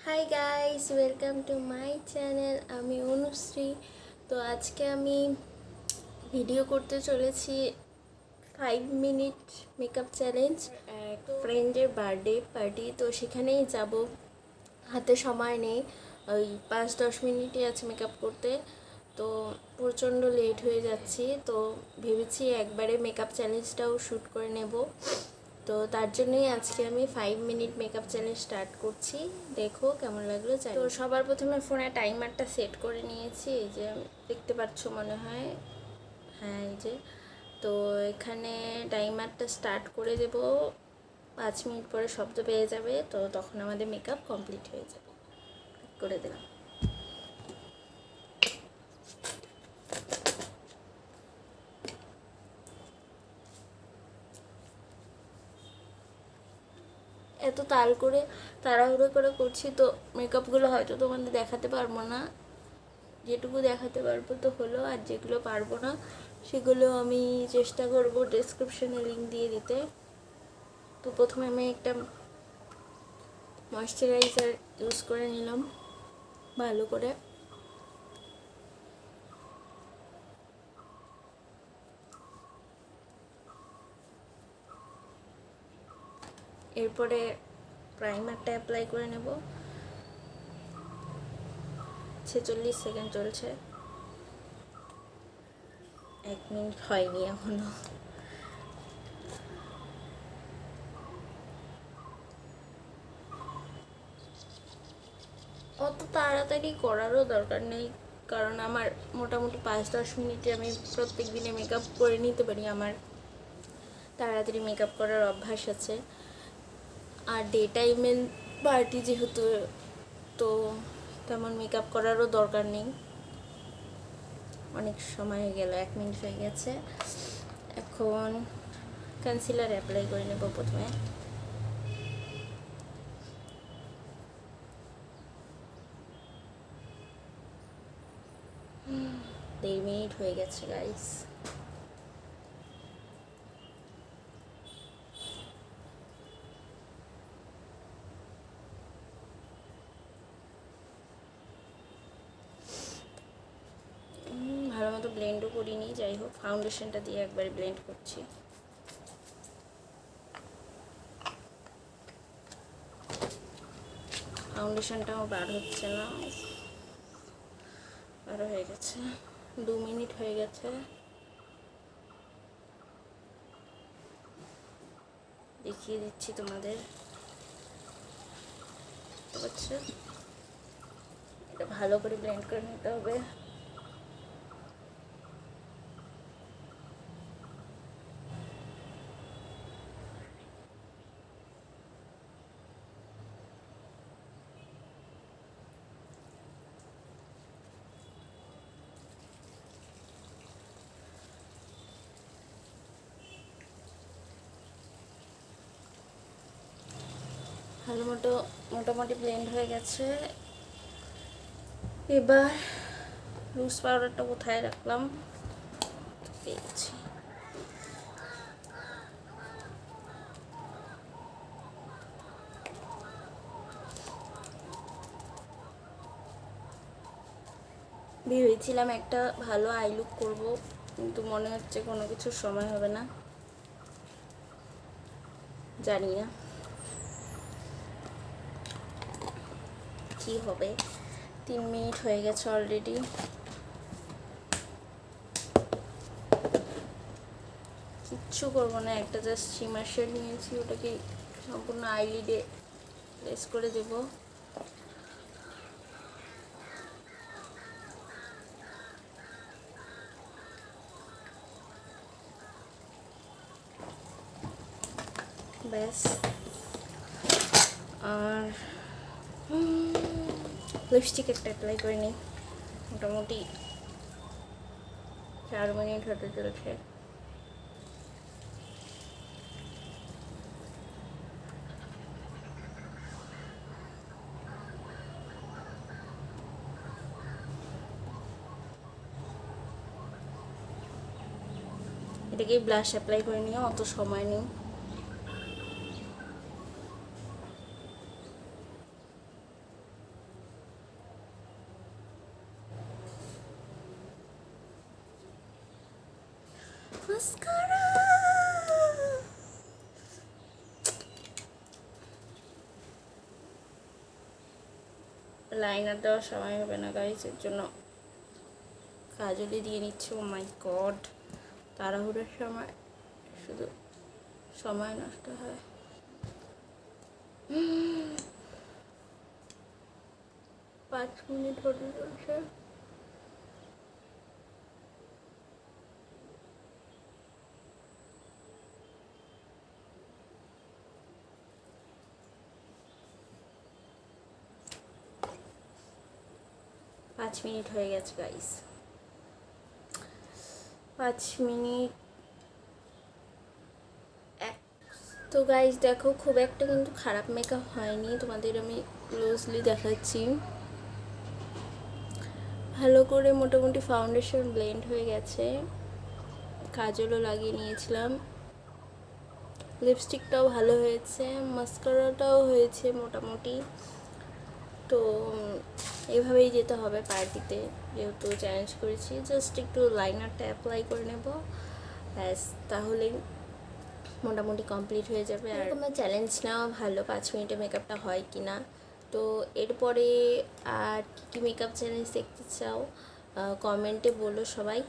Hi guys, welcome to my channel. আমি অনুশ্রী। তো আজকে আমি ভিডিও করতে চলেছি 5 মিনিট মেকআপ চ্যালেঞ্জ। এক ফ্রেন্ডের বার্থডে পার্টি, তো সেখানেই যাব। হাতে সময় নেই, ওই 5-10 মিনিটই আছে মেকআপ করতে। তো প্রচণ্ড লেট হয়ে যাচ্ছি, তো ভেবেছি একবারে মেকআপ চ্যালেঞ্জটাও শ্যুট করে নেব। তো তার জন্যই আজকে আমি 5 মিনিট মেকআপ চ্যালেঞ্জ স্টার্ট করছি। দেখো কেমন লাগলো। তো সবার প্রথমে ফোনে টাইমারটা সেট করে নিয়েছি, এই যে দেখতে পাচ্ছ মনে হয়। হ্যাঁ, এই যে। তো এখানে টাইমারটা স্টার্ট করে দেব। 5 মিনিট পরে শব্দ পেয়ে যাবে, তো তখন আমাদের মেকআপ কমপ্লিট হয়ে যাবে। করে দিলাম। এত তাড়াহুড়ো করে করছি, তো মেকআপগুলো হয়তো তোমাদের দেখাতে পারবো না। যেটুকু দেখাতে পারবো তো হলো, আর যেগুলো পারবো না সেগুলো আমি চেষ্টা করব ডেসক্রিপশনে লিঙ্ক দিয়ে দিতে। তো প্রথমে আমি একটা ময়শ্চারাইজার ইউজ করে নিলাম ভালো করে। এরপরে প্রাইমারটা অ্যাপ্লাই করে নেব। 46 সেকেন্ড চলছে, 1 মিনিট হয়নি এখনো। অত তাড়াতাড়ি করারও দরকার নেই, কারণ আমার মোটামুটি 5-10 মিনিটে আমি প্রত্যেক দিনে মেকআপ করে নিতে পারি। আমার তাড়াতাড়ি মেকআপ করার অভ্যাস আছে। আর ডে টাইমের পার্টি যেহেতু, তো তেমন মেকআপ করারও দরকার নেই। অনেক সময় হয়ে গেল, 1 মিনিট হয়ে গেছে। এখন কনসিলার অ্যাপ্লাই করে নেব প্রথমে। দেড় মিনিট হয়ে গেছে গাইস। ভালো মতো ব্লেন্ডও করিনি, যাই হোক ফাউন্ডেশনটা দিয়ে একবারে ব্লেন্ড করছি। ফাউন্ডেশনটাও বার হচ্ছে না, বার হয়ে গেছে। 2 মিনিট হয়ে গেছে। দেখিয়ে দিচ্ছি তোমাদের, বুঝতে পারছো? এটা ভালো করে ব্লেন্ড করে নিতে হবে। ভালো মোটামুটি ব্লেন্ড হয়ে গেছে। এবার লুজ পাউডারটা কোথায় রাখলাম, পেয়েছি। ভেবেছিলাম একটা ভালো আই লুক করবো, কিন্তু মনে হচ্ছে কোনো কিছুর সময় হবে না, জানি না কি হবে। 3 মিনিট হয়ে গেছে অলরেডি। কিচ্ছু করবো না, একটা জাস্ট শিমার শেড নিয়েছি, ওটাকে সম্পূর্ণ আইলিডে প্লেস করে দেব। ব্যাস। আর লিপস্টিক একটা অ্যাপ্লাই করে নিই। মোটামুটি 4 মিনিট হতে চলছে। এটাকে ব্লাশ অ্যাপ্লাই করে নিও, অত সময় নেই। মাস্কারা। লাইনার দেওয়ার সময় হবে না গাইস, এর জন্য কাজলই দিয়ে নিচ্ছে। ও মাই গড, তাড়াহুড়োর সময় শুধু সময় নষ্ট হয়। 5 মিনিট হতে চলছে। পাঁচ মিনিট হয়ে গেছে গাইস, 5 মিনিট। তো গাইস দেখো, খুব একটা কিন্তু খারাপ মেকআপ হয়নি, তোমাদের আমি ক্লোজলি দেখাচ্ছি। ভালো করে মোটামুটি ফাউন্ডেশন ব্লেন্ড হয়ে গেছে, কাজলও লাগিয়ে নিয়েছিলাম, লিপস্টিকটাও ভালো হয়েছে, মাস্কারাটাও হয়েছে মোটামুটি। তো এভাবেই যেতে হবে পার্টিতে, যেহেতু চ্যালেঞ্জ করেছি। জাস্ট একটু লাইনারটা অ্যাপ্লাই করে নেব, ব্যাস, তাহলেই মোটামুটি কমপ্লিট হয়ে যাবে। আর আমার চ্যালেঞ্জ নেওয়া ভালো, 5 মিনিটে মেকআপটা হয় কি না। তো এরপরে আর কী কী মেকআপ চ্যালেঞ্জ দেখতে চাও কমেন্টে বলো সবাই।